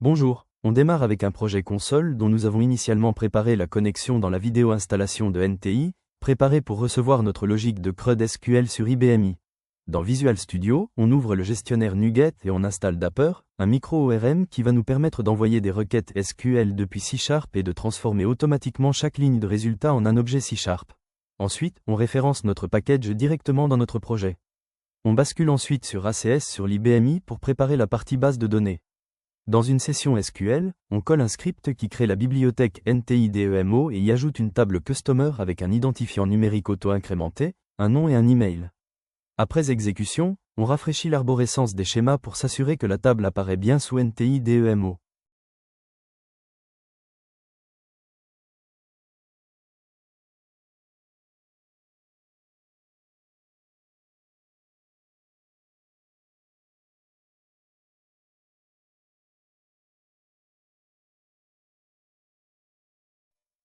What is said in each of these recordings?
Bonjour, on démarre avec un projet console dont nous avons initialement préparé la connexion dans la vidéo installation de NTI, préparée pour recevoir notre logique de CRUD SQL sur IBMI. Dans Visual Studio, on ouvre le gestionnaire NuGet et on installe Dapper, un micro-ORM qui va nous permettre d'envoyer des requêtes SQL depuis C# et de transformer automatiquement chaque ligne de résultat en un objet C#. Ensuite, on référence notre package directement dans notre projet. On bascule ensuite sur ACS sur l'IBMI pour préparer la partie base de données. Dans une session SQL, on colle un script qui crée la bibliothèque NTIDEMO et y ajoute une table Customer avec un identifiant numérique auto-incrémenté, un nom et un email. Après exécution, on rafraîchit l'arborescence des schémas pour s'assurer que la table apparaît bien sous NTIDEMO.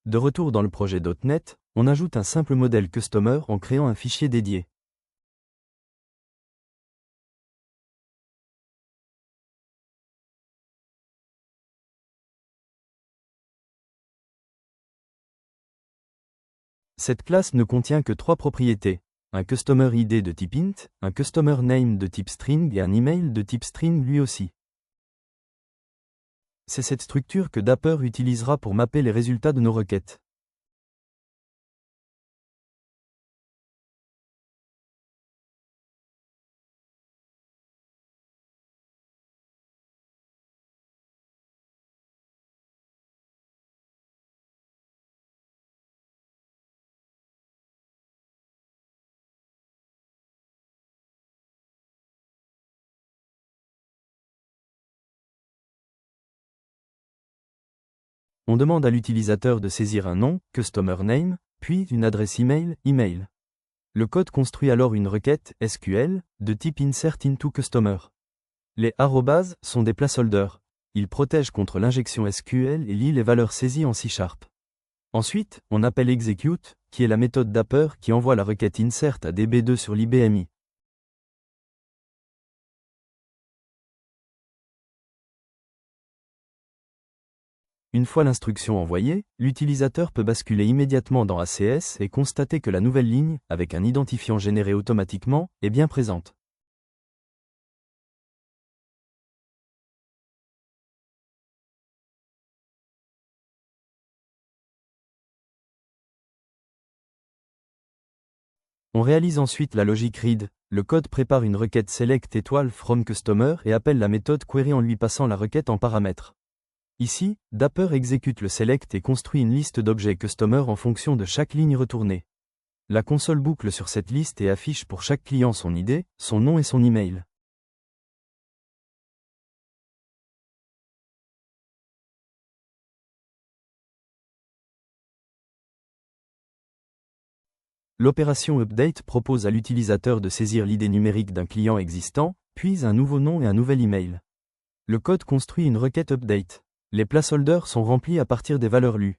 De retour dans le projet .NET, on ajoute un simple modèle Customer en créant un fichier dédié. Cette classe ne contient que 3 propriétés, un Customer ID de type int, un Customer Name de type string et un email de type string lui aussi. C'est cette structure que Dapper utilisera pour mapper les résultats de nos requêtes. On demande à l'utilisateur de saisir un nom, Customer Name, puis une adresse email. Le code construit alors une requête SQL de type insert into customer. Les arrobas sont des placeholders. Ils protègent contre l'injection SQL et lient les valeurs saisies en C#. Ensuite, on appelle execute, qui est la méthode Dapper qui envoie la requête insert à DB2 sur l'IBMI. Une fois l'instruction envoyée, l'utilisateur peut basculer immédiatement dans ACS et constater que la nouvelle ligne, avec un identifiant généré automatiquement, est bien présente. On réalise ensuite la logique read. Le code prépare une requête select étoile from customer et appelle la méthode query en lui passant la requête en paramètres. Ici, Dapper exécute le select et construit une liste d'objets customer en fonction de chaque ligne retournée. La console boucle sur cette liste et affiche pour chaque client son ID, son nom et son email. L'opération update propose à l'utilisateur de saisir l'ID numérique d'un client existant, puis un nouveau nom et un nouvel email. Le code construit une requête update. Les placeholders sont remplis à partir des valeurs lues.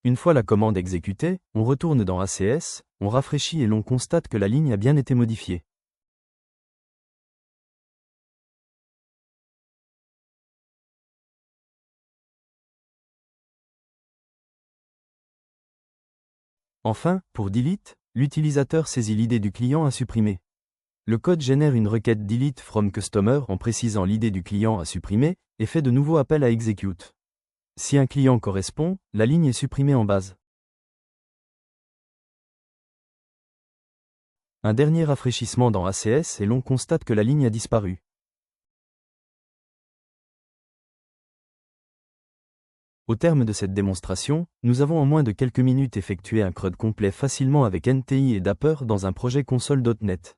Une fois la commande exécutée, on retourne dans ACS, on rafraîchit et l'on constate que la ligne a bien été modifiée. Enfin, pour delete, l'utilisateur saisit l'ID du client à supprimer. Le code génère une requête delete from customer en précisant l'ID du client à supprimer et fait de nouveau appel à execute. Si un client correspond, la ligne est supprimée en base. Un dernier rafraîchissement dans ACS et l'on constate que la ligne a disparu. Au terme de cette démonstration, nous avons en moins de quelques minutes effectué un CRUD complet facilement avec NTI et Dapper dans un projet console.NET.